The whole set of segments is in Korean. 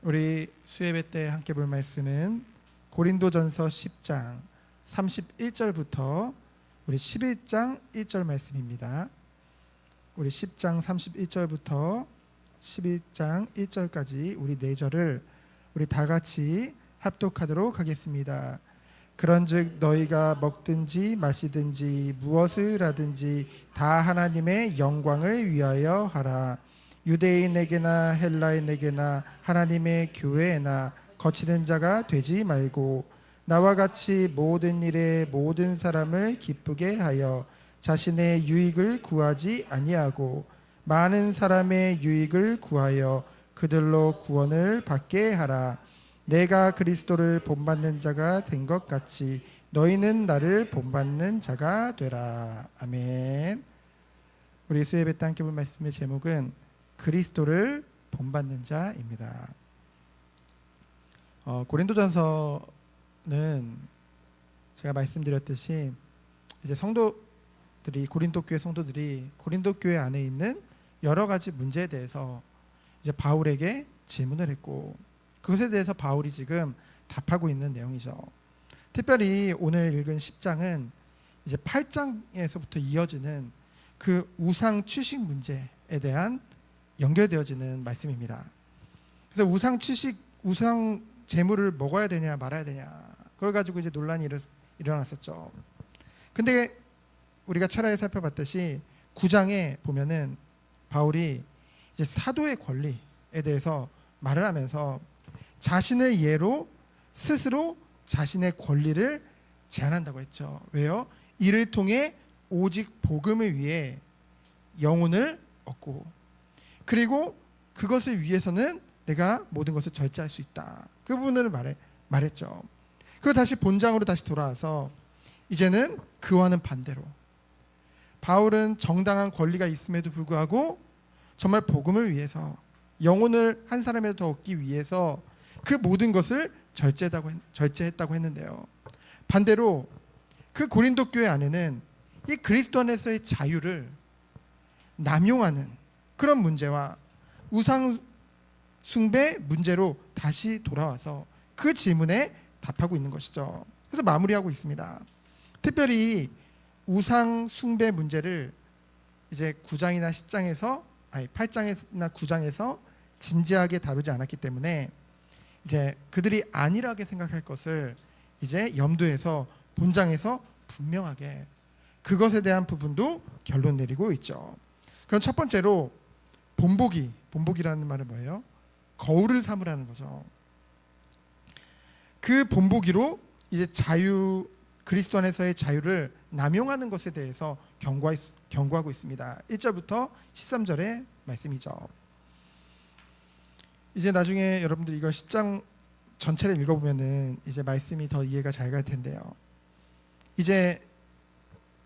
우리 수예배 때 함께 볼 말씀은 고린도전서 10장 31절부터 우리 11장 1절 말씀입니다. 우리 10장 31절부터 11장 1절까지 우리 4절을 우리 다 같이 합독하도록 하겠습니다. 그런즉 너희가 먹든지 마시든지 무엇을 하든지 다 하나님의 영광을 위하여 하라. 유대인에게나 헬라인에게나 하나님의 교회에나 거치는 자가 되지 말고 나와 같이 모든 일에 모든 사람을 기쁘게 하여 자신의 유익을 구하지 아니하고 많은 사람의 유익을 구하여 그들로 구원을 받게 하라. 내가 그리스도를 본받는 자가 된 것 같이 너희는 나를 본받는 자가 되라. 아멘. 우리 수예배 때 함께 볼 말씀의 제목은 그리스도를 본받는 자입니다. 고린도전서는 제가 말씀드렸듯이 이제 성도들이 고린도 교회 성도들이 고린도 교회 안에 있는 여러 가지 문제에 대해서 이제 바울에게 질문을 했고 그것에 대해서 바울이 지금 답하고 있는 내용이죠. 특별히 오늘 읽은 10장은 이제 8장에서부터 이어지는 그 우상 취식 문제에 대한 연결되어지는 말씀입니다. 그래서 우상 취식, 우상 제물을 먹어야 되냐 말아야 되냐 그걸 가지고 이제 논란이 일어났었죠. 근데 우리가 차라리 살펴봤듯이 9장에 보면은 바울이 이제 사도의 권리에 대해서 말을 하면서 자신의 예로 스스로 자신의 권리를 제한한다고 했죠. 왜요? 이를 통해 오직 복음을 위해 영혼을 얻고 그리고 그것을 위해서는 내가 모든 것을 절제할 수 있다. 그 부분을 말했죠. 그리고 다시 본장으로 다시 돌아와서 이제는 그와는 반대로 바울은 정당한 권리가 있음에도 불구하고 정말 복음을 위해서 영혼을 한 사람이라도 더 얻기 위해서 그 모든 것을 절제했다고 했는데요. 반대로 그 고린도 교회 안에는 이 그리스도 안에서의 자유를 남용하는 그런 문제와 우상 숭배 문제로 다시 돌아와서 그 질문에 답하고 있는 것이죠. 그래서 마무리하고 있습니다. 특별히 우상 숭배 문제를 이제 9장이나 10장에서 8장이나 9장에서 진지하게 다루지 않았기 때문에 이제 그들이 안일하게 생각할 것을 이제 염두에서 본장에서 분명하게 그것에 대한 부분도 결론 내리고 있죠. 그럼 첫 번째로 본보기라는 말은 뭐예요? 거울을 삼으라는 거죠. 그 본보기로 이제 그리스도 안에서의 자유를 남용하는 것에 대해서 경고하고 있습니다. 1절부터 13절의 말씀이죠. 이제 나중에 여러분들 이걸 10장 전체를 읽어보면은 이제 말씀이 더 이해가 잘 갈 텐데요. 이제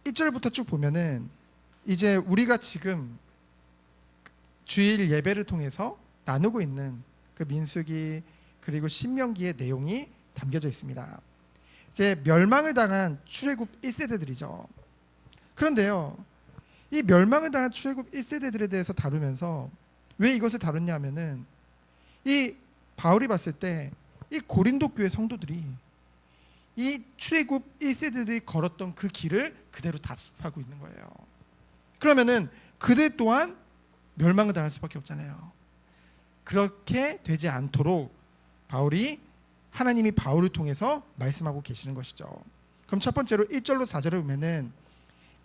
1절부터 쭉 보면은 이제 우리가 지금 주일 예배를 통해서 나누고 있는 그 민수기 그리고 신명기의 내용이 담겨져 있습니다. 이제 멸망을 당한 출애굽 1세대들이죠. 그런데요, 이 멸망을 당한 출애굽 1세대들에 대해서 다루면서 왜 이것을 다뤘냐 하면은 이 바울이 봤을 때 이 고린도 교회 성도들이 이 출애굽 1세대들이 걸었던 그 길을 그대로 답습하고 있는 거예요. 그러면은 그들 또한 멸망을 당할 수밖에 없잖아요. 그렇게 되지 않도록 하나님이 바울을 통해서 말씀하고 계시는 것이죠. 그럼 첫 번째로 1절로 4절을 보면은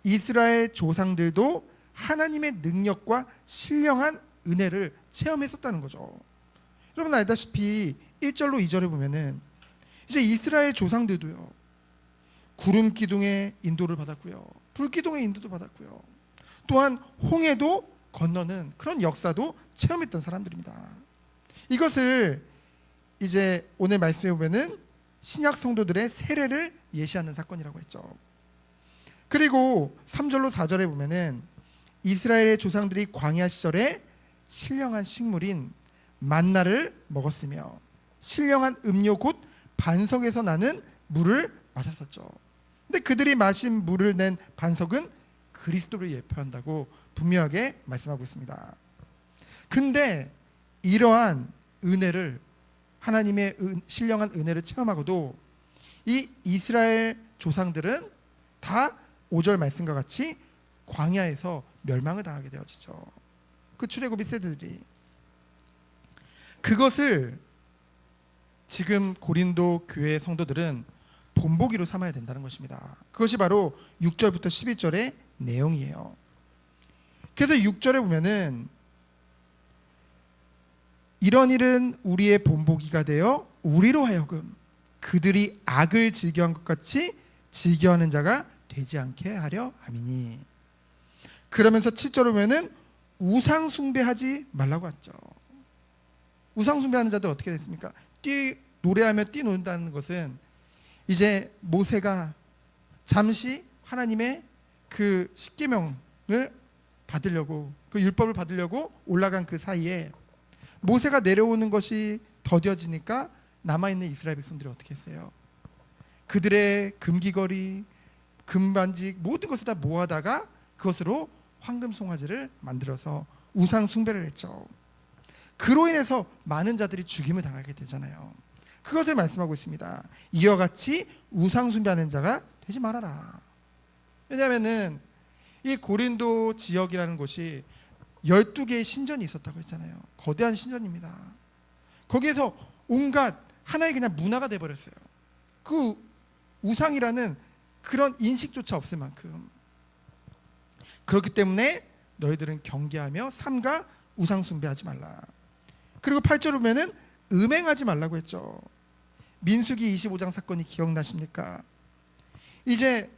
이스라엘 조상들도 하나님의 능력과 신령한 은혜를 체험했었다는 거죠. 여러분 알다시피 1절로 2절을 보면은 이제 이스라엘 조상들도요 구름 기둥의 인도를 받았고요 불 기둥의 인도도 받았고요 또한 홍해도 건너는 그런 역사도 체험했던 사람들입니다. 이것을 이제 오늘 말씀에 보면은 신약 성도들의 세례를 예시하는 사건이라고 했죠. 그리고 3절로 4절에 보면은 이스라엘의 조상들이 광야 시절에 신령한 식물인 만나를 먹었으며 신령한 음료 곧 반석에서 나는 물을 마셨었죠. 근데 그들이 마신 물을 낸 반석은 그리스도를 예표한다고 분명하게 말씀하고 있습니다. 근데 이러한 은혜를 하나님의 신령한 은혜를 체험하고도 이 이스라엘 조상들은 다 5절 말씀과 같이 광야에서 멸망을 당하게 되어지죠. 그 출애굽 1세대들이. 그것을 지금 고린도 교회 성도들은 본보기로 삼아야 된다는 것입니다. 그것이 바로 6절부터 11절의 내용이에요. 그래서 6절에 보면은 이런 일은 우리의 본보기가 되어 우리로 하여금 그들이 악을 즐겨한 것 같이 즐겨하는 자가 되지 않게 하려 함이니. 그러면서 7절에 보면은 우상 숭배하지 말라고 했죠. 우상 숭배하는 자들 어떻게 됐습니까? 노래하며 뛰논다는 것은 이제 모세가 잠시 하나님의 그 십계명을 받으려고, 그 율법을 받으려고 올라간 그 사이에 모세가 내려오는 것이 더뎌지니까 남아있는 이스라엘 백성들이 어떻게 했어요? 그들의 금귀걸이, 금반지 모든 것을 다 모아다가 그것으로 황금 송아지를 만들어서 우상 숭배를 했죠. 그로 인해서 많은 자들이 죽임을 당하게 되잖아요. 그것을 말씀하고 있습니다. 이와 같이 우상 숭배하는 자가 되지 말아라. 왜냐하면은 이 고린도 지역이라는 곳이 12개의 신전이 있었다고 했잖아요. 거대한 신전입니다. 거기에서 온갖 하나의 그냥 문화가 돼버렸어요. 그 우상이라는 그런 인식조차 없을 만큼. 그렇기 때문에 너희들은 경계하며 삼가 우상 숭배하지 말라. 그리고 8절 보면은 음행하지 말라고 했죠. 민수기 25장 사건이 기억나십니까? 이제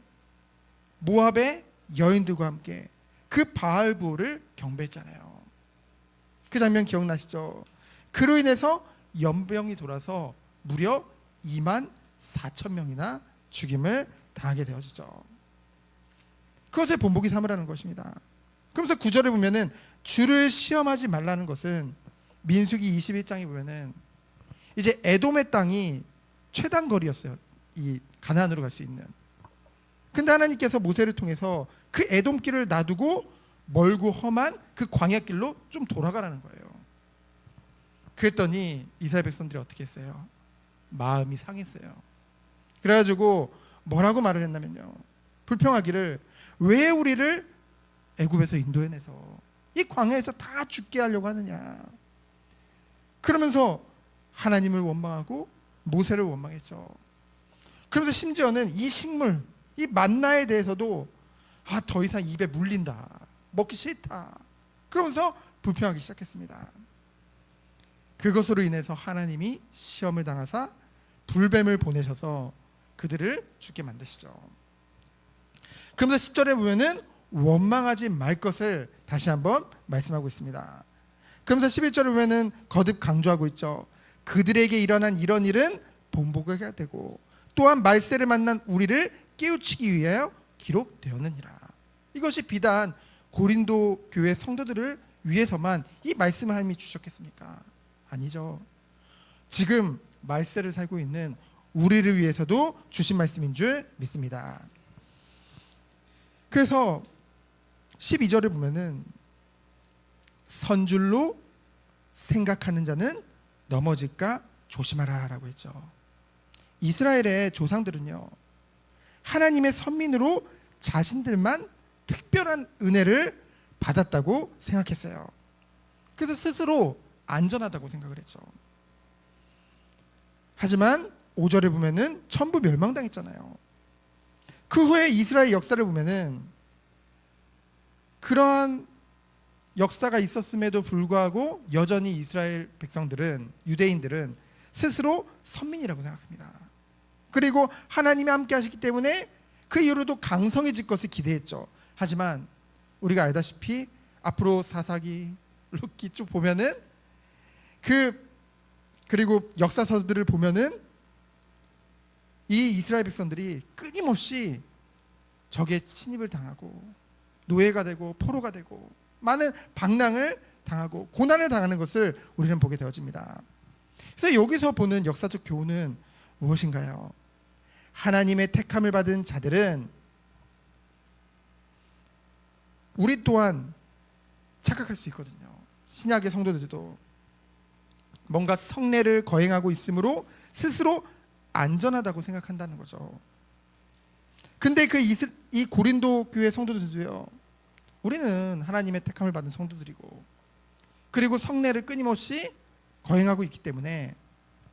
모압의 여인들과 함께 그 바알부를 경배했잖아요. 그 장면 기억나시죠? 그로 인해서 연병이 돌아서 무려 2만 4천 명이나 죽임을 당하게 되어지죠. 그것을 본보기 삼으라는 것입니다. 그러면서 9절에 보면은 주를 시험하지 말라는 것은 민수기 21장에 보면은 이제 에돔의 땅이 최단 거리였어요. 이 가나안으로 갈 수 있는. 근데 하나님께서 모세를 통해서 그 에돔 길을 놔두고 멀고 험한 그 광야 길로 좀 돌아가라는 거예요. 그랬더니 이스라엘 백성들이 어떻게 했어요? 마음이 상했어요. 그래가지고 뭐라고 말을 했냐면요, 불평하기를 왜 우리를 애굽에서 인도해내서 이 광야에서 다 죽게 하려고 하느냐. 그러면서 하나님을 원망하고 모세를 원망했죠. 그러면서 심지어는 이 식물, 이 만나에 대해서도 더 이상 입에 물린다, 먹기 싫다, 그러면서 불평하기 시작했습니다. 그것으로 인해서 하나님이 시험을 당하사 불뱀을 보내셔서 그들을 죽게 만드시죠. 그러면서 10절에 보면은 원망하지 말 것을 다시 한번 말씀하고 있습니다. 그러면서 11절에 보면은 거듭 강조하고 있죠. 그들에게 일어난 이런 일은 본보기가 되고 또한 말세를 만난 우리를 깨우치기 위하여 기록되었느니라. 이것이 비단 고린도 교회 성도들을 위해서만 이 말씀을 하나님이 주셨겠습니까? 아니죠. 지금 말세를 살고 있는 우리를 위해서도 주신 말씀인 줄 믿습니다. 그래서 12절을 보면은 선줄로 생각하는 자는 넘어질까 조심하라 라고 했죠. 이스라엘의 조상들은요, 하나님의 선민으로 자신들만 특별한 은혜를 받았다고 생각했어요. 그래서 스스로 안전하다고 생각을 했죠. 하지만 5절에 보면은 전부 멸망당했잖아요. 그 후에 이스라엘 역사를 보면은 그러한 역사가 있었음에도 불구하고 여전히 이스라엘 백성들은, 유대인들은 스스로 선민이라고 생각합니다. 그리고 하나님이 함께 하시기 때문에 그 이후로도 강성해질 것을 기대했죠. 하지만 우리가 알다시피 앞으로 사사기, 룻기 쭉 보면은 그리고 역사서들을 보면은 이 이스라엘 백성들이 끊임없이 적의 침입을 당하고 노예가 되고 포로가 되고 많은 방랑을 당하고 고난을 당하는 것을 우리는 보게 되어집니다. 그래서 여기서 보는 역사적 교훈은 무엇인가요? 하나님의 택함을 받은 자들은 우리 또한 착각할 수 있거든요. 신약의 성도들도 뭔가 성례를 거행하고 있으므로 스스로 안전하다고 생각한다는 거죠. 근데 이 고린도 교회 성도들도요, 우리는 하나님의 택함을 받은 성도들이고, 그리고 성례를 끊임없이 거행하고 있기 때문에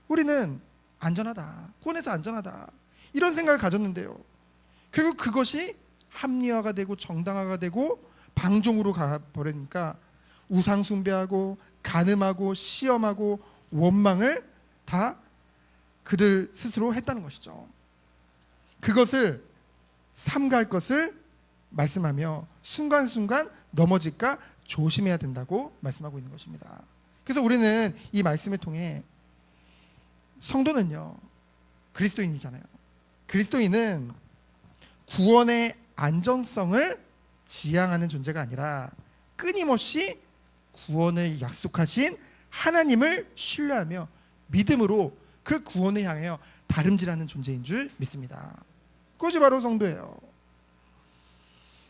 우리는 안전하다, 구원에서 안전하다, 이런 생각을 가졌는데요, 결국 그것이 합리화가 되고 정당화가 되고 방종으로 가버리니까 우상 숭배하고 간음하고 시험하고 원망을 다 그들 스스로 했다는 것이죠. 그것을 삼가할 것을 말씀하며 순간순간 넘어질까 조심해야 된다고 말씀하고 있는 것입니다. 그래서 우리는 이 말씀을 통해 성도는요, 그리스도인이잖아요. 그리스도인은 구원의 안전성을 지향하는 존재가 아니라 끊임없이 구원을 약속하신 하나님을 신뢰하며 믿음으로 그 구원을 향하여 다름질하는 존재인 줄 믿습니다. 그것이 바로 성도예요.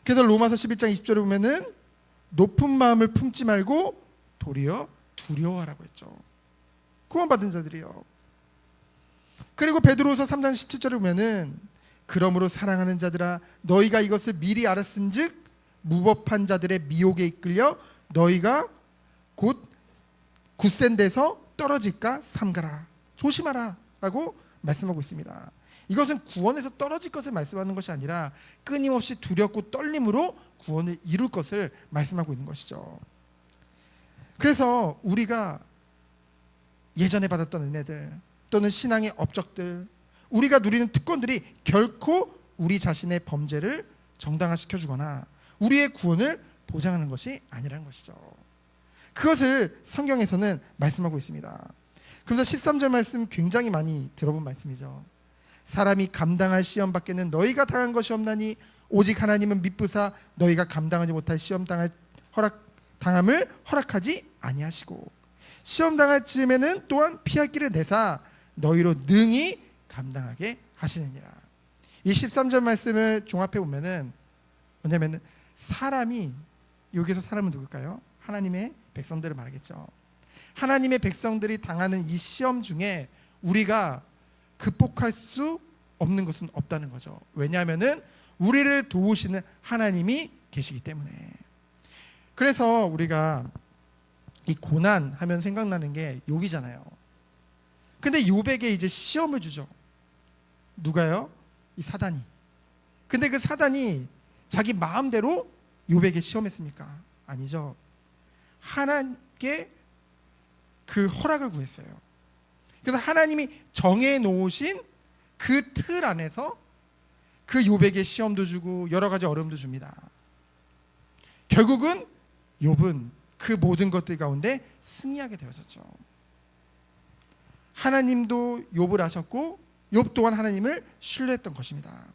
그래서 로마서 11장 20절에 보면은 높은 마음을 품지 말고 도리어 두려워하라고 했죠. 구원받은 자들이요. 그리고 베드로후서 3장 17절에 보면은 그러므로 사랑하는 자들아 너희가 이것을 미리 알았은즉 무법한 자들의 미혹에 이끌려 너희가 곧 굳센 데서 떨어질까 삼가라, 조심하라 라고 말씀하고 있습니다. 이것은 구원에서 떨어질 것을 말씀하는 것이 아니라 끊임없이 두렵고 떨림으로 구원을 이룰 것을 말씀하고 있는 것이죠. 그래서 우리가 예전에 받았던 은혜들 또는 신앙의 업적들, 우리가 누리는 특권들이 결코 우리 자신의 범죄를 정당화시켜주거나 우리의 구원을 보장하는 것이 아니라는 것이죠. 그것을 성경에서는 말씀하고 있습니다. 그래서 13절 말씀 굉장히 많이 들어본 말씀이죠. 사람이 감당할 시험 밖에는 너희가 당한 것이 없나니 오직 하나님은 미쁘사 너희가 감당하지 못할 시험 당함을 허락하지 아니하시고 시험 당할 즈음에는 또한 피할 길을 내사 너희로 능히 감당하게 하시느니라. 이 13절 말씀을 종합해 보면은 뭐냐면은 사람이, 여기서 사람은 누굴까요? 하나님의 백성들을 말하겠죠. 하나님의 백성들이 당하는 이 시험 중에 우리가 극복할 수 없는 것은 없다는 거죠. 왜냐하면은 우리를 도우시는 하나님이 계시기 때문에. 그래서 우리가 이 고난 하면 생각나는 게 욥이잖아요. 근데 욥에게 이제 시험을 주죠. 누가요? 이 사단이. 근데 그 사단이 자기 마음대로 욥에게 시험했습니까? 아니죠. 하나님께 그 허락을 구했어요. 그래서 하나님이 정해 놓으신 그 틀 안에서 그 욥에게 시험도 주고 여러 가지 어려움도 줍니다. 결국은 욥은 그 모든 것들 가운데 승리하게 되어졌죠. 하나님도 욥을 아셨고 욥 또한 하나님을 신뢰했던 것입니다.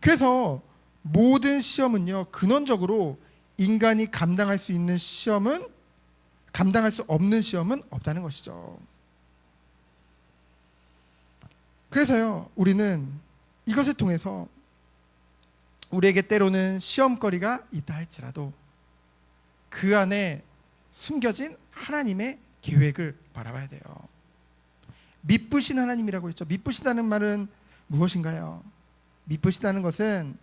그래서 모든 시험은요, 근원적으로 인간이 감당할 수 있는 시험은, 감당할 수 없는 시험은 없다는 것이죠. 그래서요, 우리는 이것을 통해서 우리에게 때로는 시험거리가 있다 할지라도 그 안에 숨겨진 하나님의 계획을 바라봐야 돼요. 미쁘신 하나님이라고 했죠. 미쁘시다는 말은 무엇인가요? 미쁘시다는 것은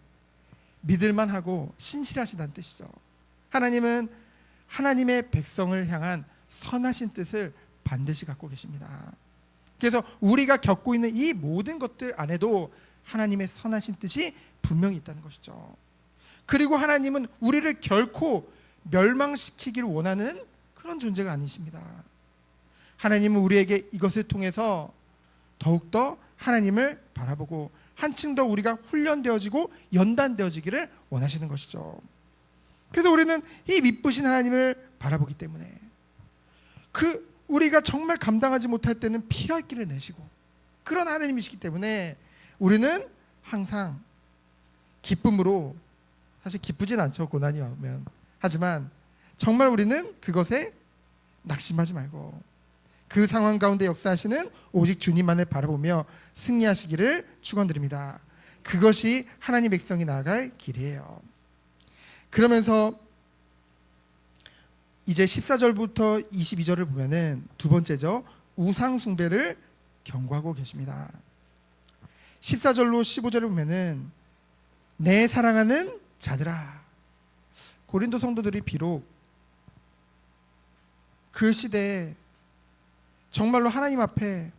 믿을만하고 신실하시다는 뜻이죠. 하나님은 하나님의 백성을 향한 선하신 뜻을 반드시 갖고 계십니다. 그래서 우리가 겪고 있는 이 모든 것들 안에도 하나님의 선하신 뜻이 분명히 있다는 것이죠. 그리고 하나님은 우리를 결코 멸망시키기를 원하는 그런 존재가 아니십니다. 하나님은 우리에게 이것을 통해서 더욱더 하나님을 바라보고 한층 더 우리가 훈련되어지고 연단되어지기를 원하시는 것이죠. 그래서 우리는 이 미쁘신 하나님을 바라보기 때문에 우리가 정말 감당하지 못할 때는 피할 길을 내시고 그런 하나님이시기 때문에 우리는 항상 기쁨으로, 사실 기쁘진 않죠, 고난이 오면. 하지만 정말 우리는 그것에 낙심하지 말고 그 상황 가운데 역사하시는 오직 주님만을 바라보며 승리하시기를 축원드립니다. 그것이 하나님 백성이 나아갈 길이에요. 그러면서 이제 14절부터 22절을 보면은 두 번째죠. 우상 숭배를 경고하고 계십니다. 14절로 15절을 보면은 내 사랑하는 자들아. 고린도 성도들이 비록 그 시대에 정말로 하나님 앞에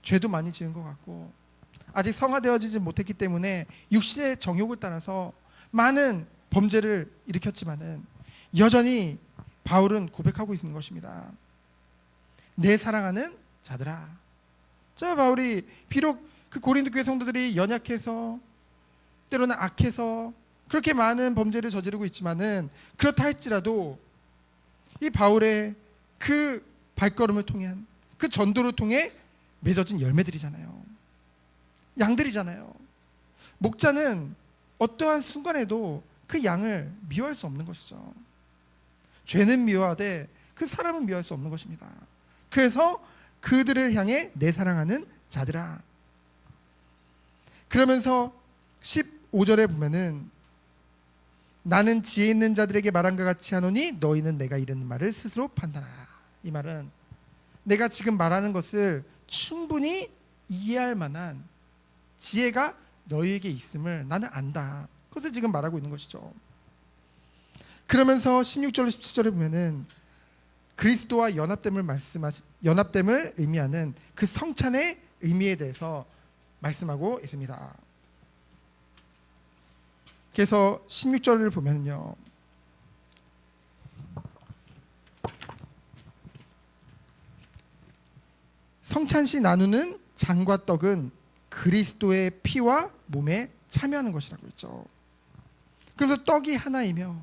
죄도 많이 지은 것 같고 아직 성화되어지지 못했기 때문에 육신의 정욕을 따라서 많은 범죄를 일으켰지만은 여전히 바울은 고백하고 있는 것입니다. 내 사랑하는 자들아. 저 바울이 비록 그 고린도 교회 성도들이 연약해서 때로는 악해서 그렇게 많은 범죄를 저지르고 있지만은 그렇다 할지라도 이 바울의 그 발걸음을 통한 그 전도를 통해 맺어진 열매들이잖아요. 양들이잖아요. 목자는 어떠한 순간에도 그 양을 미워할 수 없는 것이죠. 죄는 미워하되 그 사람은 미워할 수 없는 것입니다. 그래서 그들을 향해 내 사랑하는 자들아. 그러면서 15절에 보면은 나는 지혜 있는 자들에게 말한 것 같이 하노니 너희는 내가 이르는 말을 스스로 판단하라. 이 말은 내가 지금 말하는 것을 충분히 이해할 만한 지혜가 너희에게 있음을 나는 안다. 그것을 지금 말하고 있는 것이죠. 그러면서 16절로 17절에 보면은 그리스도와 연합됨을 의미하는 그 성찬의 의미에 대해서 말씀하고 있습니다. 그래서 16절을 보면요, 성찬시 나누는 잔과 떡은 그리스도의 피와 몸에 참여하는 것이라고 했죠. 그래서 떡이 하나이며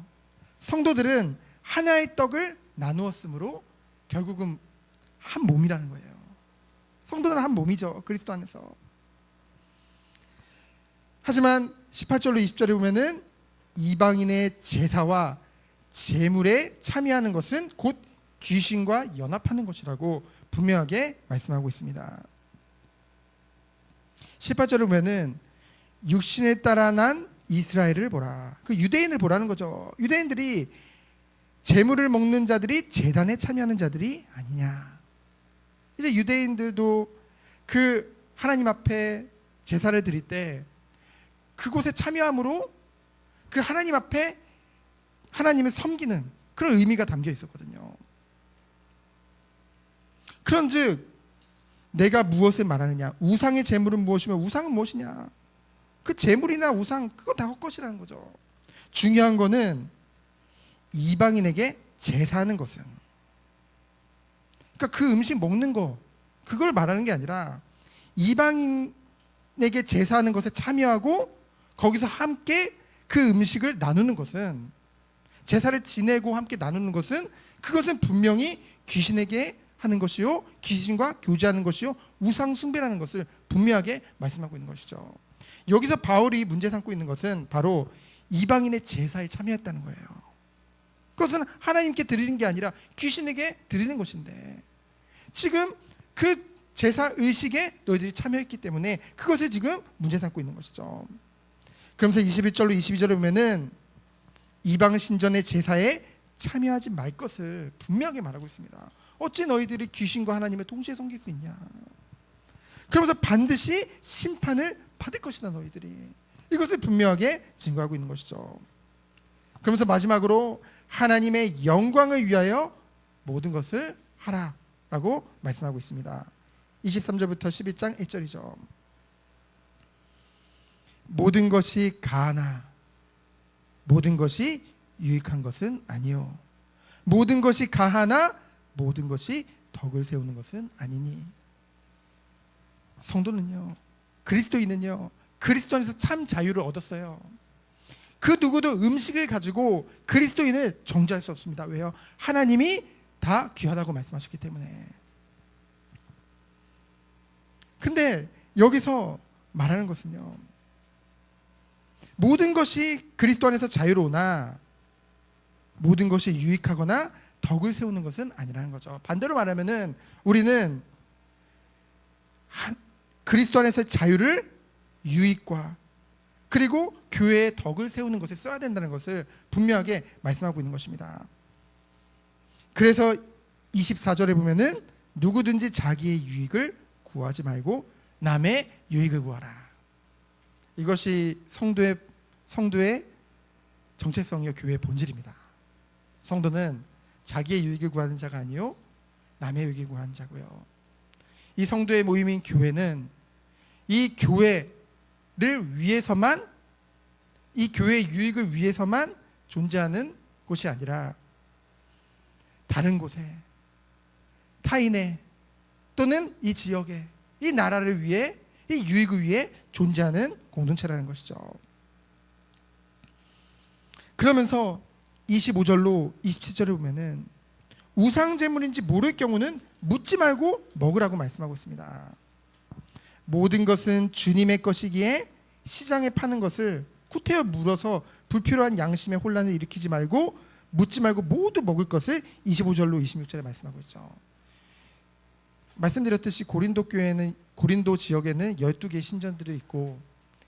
성도들은 하나의 떡을 나누었으므로 결국은 한 몸이라는 거예요. 성도들은 한 몸이죠. 그리스도 안에서. 하지만 18절로 20절에 보면은 이방인의 제사와 제물에 참여하는 것은 곧 귀신과 연합하는 것이라고 분명하게 말씀하고 있습니다. 18절에 보면은 육신에 따라 난 이스라엘을 보라. 그 유대인을 보라는 거죠. 유대인들이 제물을 먹는 자들이 제단에 참여하는 자들이 아니냐. 이제 유대인들도 그 하나님 앞에 제사를 드릴 때 그곳에 참여함으로 그 하나님 앞에 하나님을 섬기는 그런 의미가 담겨 있었거든요. 그런즉 내가 무엇을 말하느냐? 우상의 제물은 무엇이며 우상은 무엇이냐? 그 제물이나 우상 그거 다 헛것이라는 거죠. 중요한 거는 이방인에게 제사하는 것은, 그러니까 그 음식 먹는 거 그걸 말하는 게 아니라 이방인에게 제사하는 것에 참여하고 거기서 함께 그 음식을 나누는 것은, 제사를 지내고 함께 나누는 것은 그것은 분명히 귀신에게 하는 것이요, 귀신과 교제하는 것이요, 우상 숭배라는 것을 분명하게 말씀하고 있는 것이죠. 여기서 바울이 문제 삼고 있는 것은 바로 이방인의 제사에 참여했다는 거예요. 그것은 하나님께 드리는 게 아니라 귀신에게 드리는 것인데 지금 그 제사 의식에 너희들이 참여했기 때문에 그것을 지금 문제 삼고 있는 것이죠. 그러면서 21절로 22절에 보면은 이방 신전의 제사에 참여하지 말 것을 분명하게 말하고 있습니다. 어찌 너희들이 귀신과 하나님을 동시에 섬길 수 있냐. 그러면서 반드시 심판을 받을 것이다 너희들이. 이것을 분명하게 증거하고 있는 것이죠. 그러면서 마지막으로 하나님의 영광을 위하여 모든 것을 하라라고 말씀하고 있습니다. 23절부터 12장 1절이죠. 모든 것이 가하나 모든 것이 유익한 것은 아니요, 모든 것이 가하나 모든 것이 덕을 세우는 것은 아니니. 성도는요, 그리스도인은요, 그리스도 안에서 참 자유를 얻었어요. 그 누구도 음식을 가지고 그리스도인을 정죄할 수 없습니다. 왜요? 하나님이 다 귀하다고 말씀하셨기 때문에. 근데 여기서 말하는 것은요, 모든 것이 그리스도 안에서 자유로우나 모든 것이 유익하거나 덕을 세우는 것은 아니라는 거죠. 반대로 말하면은 우리는 그리스도 안에서의 자유를 유익과 그리고 교회의 덕을 세우는 것에 써야 된다는 것을 분명하게 말씀하고 있는 것입니다. 그래서 24절에 보면은 누구든지 자기의 유익을 구하지 말고 남의 유익을 구하라. 이것이 성도의 정체성이요 교회의 본질입니다. 성도는 자기의 유익을 구하는 자가 아니요 남의 유익을 구하는 자고요. 이 성도의 모임인 교회는 이 교회를 위해서만, 이 교회의 유익을 위해서만 존재하는 곳이 아니라 다른 곳에, 타인의, 또는 이 지역에, 이 나라를 위해, 이 유익을 위해 존재하는 공동체라는 것이죠. 그러면서 25절로 27절에 보면은 우상 제물인지 모를 경우는 묻지 말고 먹으라고 말씀하고 있습니다. 모든 것은 주님의 것이기에 시장에 파는 것을 구태여 물어서 불필요한 양심의 혼란을 일으키지 말고 묻지 말고 모두 먹을 것을 25절로 26절에 말씀하고 있죠. 말씀드렸듯이 고린도 교회는, 고린도 지역에는 12개의 신전들이 있고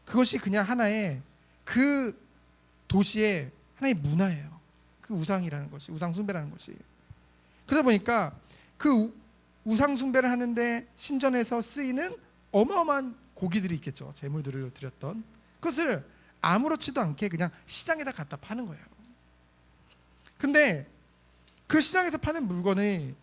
그것이 그냥 하나의 그 도시의 하나의 문화예요. 그 우상이라는 것이, 우상 숭배라는 것이. 그러다 보니까 그 우상 숭배를 하는데 신전에서 쓰이는 어마어마한 고기들이 있겠죠. 제물들을 드렸던 그것을 아무렇지도 않게 그냥 시장에다 갖다 파는 거예요. 근데 그 시장에서 파는 물건이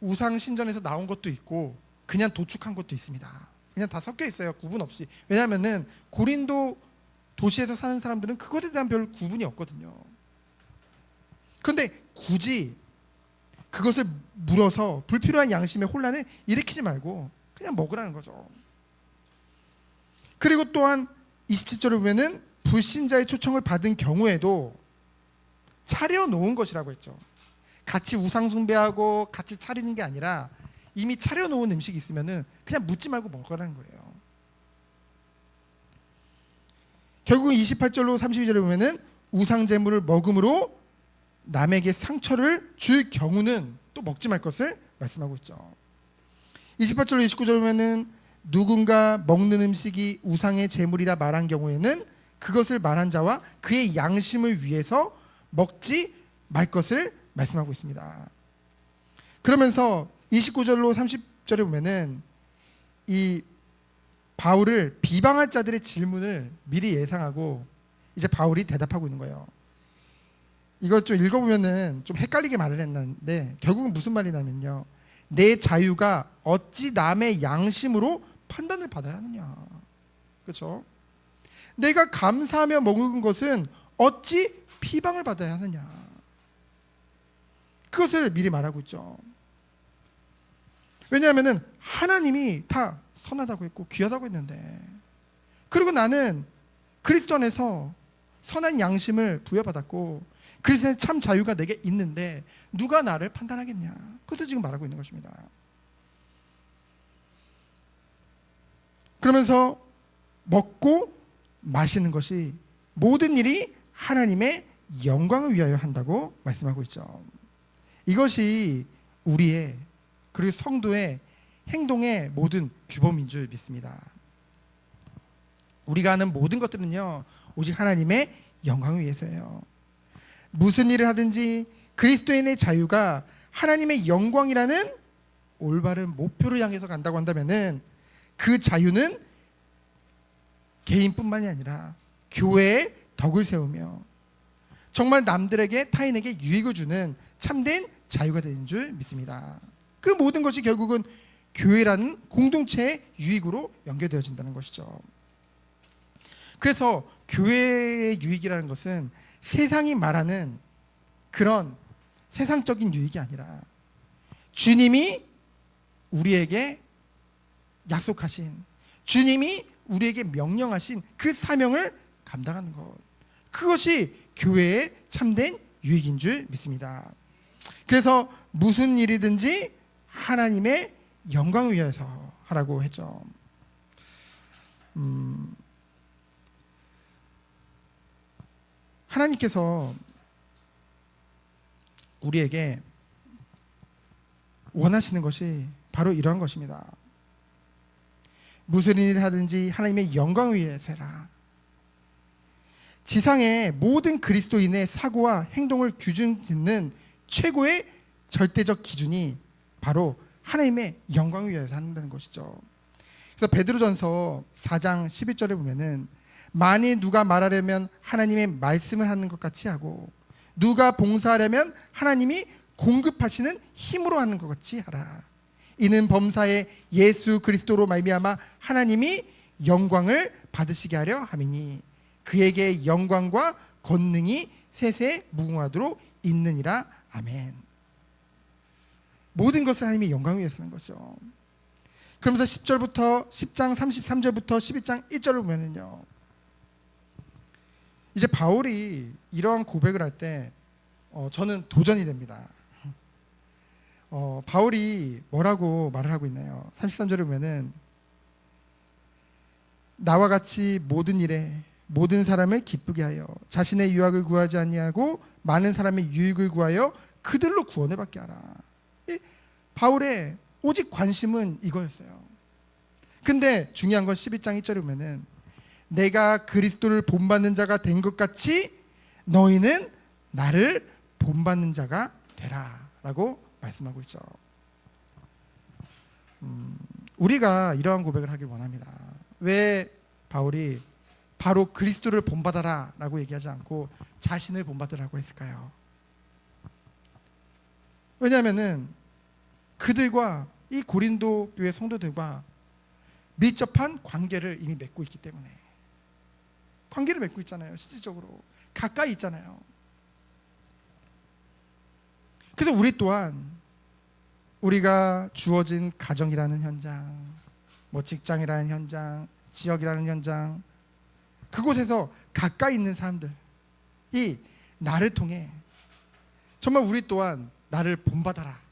우상 신전에서 나온 것도 있고 그냥 도축한 것도 있습니다. 그냥 다 섞여 있어요. 구분 없이. 왜냐하면은 고린도 도시에서 사는 사람들은 그것에 대한 별 구분이 없거든요. 그런데 굳이 그것을 물어서 불필요한 양심의 혼란을 일으키지 말고 그냥 먹으라는 거죠. 그리고 또한 27절에 보면은 불신자의 초청을 받은 경우에도 차려놓은 것이라고 했죠. 같이 우상 숭배하고 같이 차리는 게 아니라 이미 차려놓은 음식이 있으면은 그냥 묻지 말고 먹으라는 거예요. 결국은 28절로 32절에 보면은 우상 제물을 먹음으로 남에게 상처를 줄 경우는 또 먹지 말 것을 말씀하고 있죠. 28절로 29절에 보면은 누군가 먹는 음식이 우상의 제물이라 말한 경우에는 그것을 말한 자와 그의 양심을 위해서 먹지 말 것을 말씀하고 있습니다. 그러면서 29절로 30절에 보면은 이 바울을 비방할 자들의 질문을 미리 예상하고 이제 바울이 대답하고 있는 거예요. 이걸 좀 읽어보면은 좀 헷갈리게 말을 했는데 결국은 무슨 말이냐면요, 내 자유가 어찌 남의 양심으로 판단을 받아야 하느냐. 그렇죠? 내가 감사하며 먹은 것은 어찌 비방을 받아야 하느냐. 그것을 미리 말하고 있죠. 왜냐하면은 하나님이 다 선하다고 했고 귀하다고 했는데, 그리고 나는 그리스도 안에서 선한 양심을 부여받았고 그리스도의 참 자유가 내게 있는데 누가 나를 판단하겠냐. 그것을 지금 말하고 있는 것입니다. 그러면서 먹고 마시는 것이 모든 일이 하나님의 영광을 위하여 한다고 말씀하고 있죠. 이것이 우리의, 그리고 성도의 행동의 모든 규범인 줄 믿습니다. 우리가 하는 모든 것들은요 오직 하나님의 영광을 위해서예요. 무슨 일을 하든지 그리스도인의 자유가 하나님의 영광이라는 올바른 목표를 향해서 간다고 한다면은 그 자유는 개인뿐만이 아니라 교회의 덕을 세우며 정말 남들에게, 타인에게 유익을 주는 참된 자유가 되는 줄 믿습니다. 그 모든 것이 결국은 교회라는 공동체의 유익으로 연결되어진다는 것이죠. 그래서 교회의 유익이라는 것은 세상이 말하는 그런 세상적인 유익이 아니라 주님이 우리에게 약속하신, 주님이 우리에게 명령하신 그 사명을 감당하는 것, 그것이 교회의 참된 유익인 줄 믿습니다. 그래서 무슨 일이든지 하나님의 영광을 위해서 하라고 했죠. 하나님께서 우리에게 원하시는 것이 바로 이러한 것입니다. 무슨 일을 하든지 하나님의 영광을 위해서 해라. 지상의 모든 그리스도인의 사고와 행동을 규정짓는 최고의 절대적 기준이 바로 하나님의 영광을 위해서 한다는 것이죠. 그래서 베드로전서 4장 11절에 보면은 만일 누가 말하려면 하나님의 말씀을 하는 것 같이 하고 누가 봉사하려면 하나님이 공급하시는 힘으로 하는 것 같이 하라. 이는 범사에 예수 그리스도로 말미암아 하나님이 영광을 받으시게 하려 함이니 그에게 영광과 권능이 세세 무궁하도록 있느니라. 아멘. 모든 것을 하나님의 영광을 위해서 하는 것이죠. 그러면서 10장 33절부터 12장 1절을 보면은요, 이제 바울이 이러한 고백을 할 때 저는 도전이 됩니다. 바울이 뭐라고 말을 하고 있나요? 33절에 보면은 나와 같이 모든 일에 모든 사람을 기쁘게 하여 자신의 유익을 구하지 아니하고 많은 사람의 유익을 구하여 그들로 구원을 받게 하라. 바울의 오직 관심은 이거였어요. 근데 중요한 건 12장 1절에 보면은 내가 그리스도를 본받는 자가 된 것 같이 너희는 나를 본받는 자가 되라 라고 말씀하고 있죠. 우리가 이러한 고백을 하길 원합니다. 왜 바울이 바로 그리스도를 본받아라 라고 얘기하지 않고 자신을 본받으라고 했을까요? 왜냐하면은 그들과 이 고린도 교회 성도들과 밀접한 관계를 이미 맺고 있기 때문에, 관계를 맺고 있잖아요. 실질적으로 가까이 있잖아요. 그래서 우리 또한 우리가 주어진 가정이라는 현장, 뭐 직장이라는 현장, 지역이라는 현장, 그곳에서 가까이 있는 사람들이 나를 통해 정말 우리 또한 나를 본받아라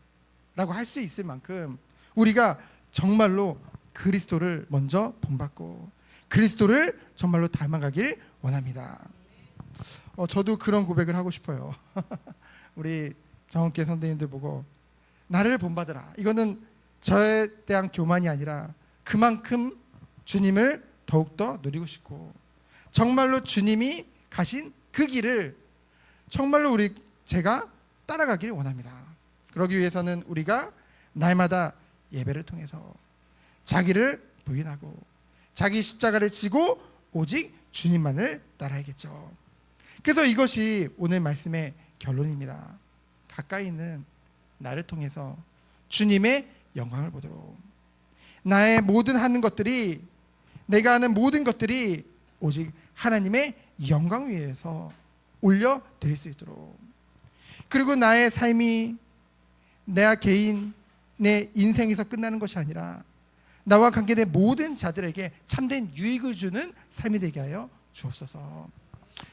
라고 할 수 있을 만큼 우리가 정말로 그리스도를 먼저 본받고 그리스도를 정말로 닮아가길 원합니다. 저도 그런 고백을 하고 싶어요. 우리 정원교회 선생님들 보고 나를 본받으라. 이거는 저에 대한 교만이 아니라 그만큼 주님을 더욱더 누리고 싶고 정말로 주님이 가신 그 길을 정말로 제가 따라가길 원합니다. 그러기 위해서는 우리가 날마다 예배를 통해서 자기를 부인하고 자기 십자가를 지고 오직 주님만을 따라야겠죠. 그래서 이것이 오늘 말씀의 결론입니다. 가까이 있는 나를 통해서 주님의 영광을 보도록 나의 모든 하는 것들이, 내가 하는 모든 것들이 오직 하나님의 영광을 위해서 올려드릴 수 있도록, 그리고 나의 삶이 내 개인의 인생에서 끝나는 것이 아니라 나와 관계된 모든 자들에게 참된 유익을 주는 삶이 되게 하여 주옵소서.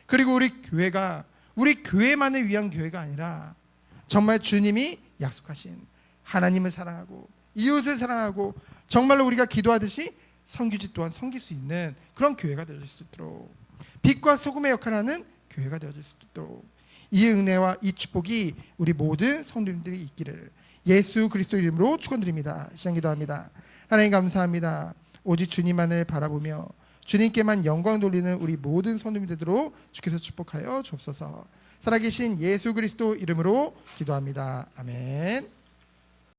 그리고 우리 교회가 우리 교회만을 위한 교회가 아니라 정말 주님이 약속하신 하나님을 사랑하고 이웃을 사랑하고 정말로 우리가 기도하듯이 섬기지 또한 섬길 수 있는 그런 교회가 되어질 수 있도록, 빛과 소금의 역할을 하는 교회가 되어질 수 있도록 이 은혜와 이 축복이 우리 모든 성도님들이 있기를 예수 그리스도 이름으로 축원드립니다. 시간 기도합니다. 하나님 감사합니다. 오직 주님만을 바라보며 주님께만 영광 돌리는 우리 모든 성도님들로 주께서 축복하여 주옵소서. 살아계신 예수 그리스도 이름으로 기도합니다. 아멘.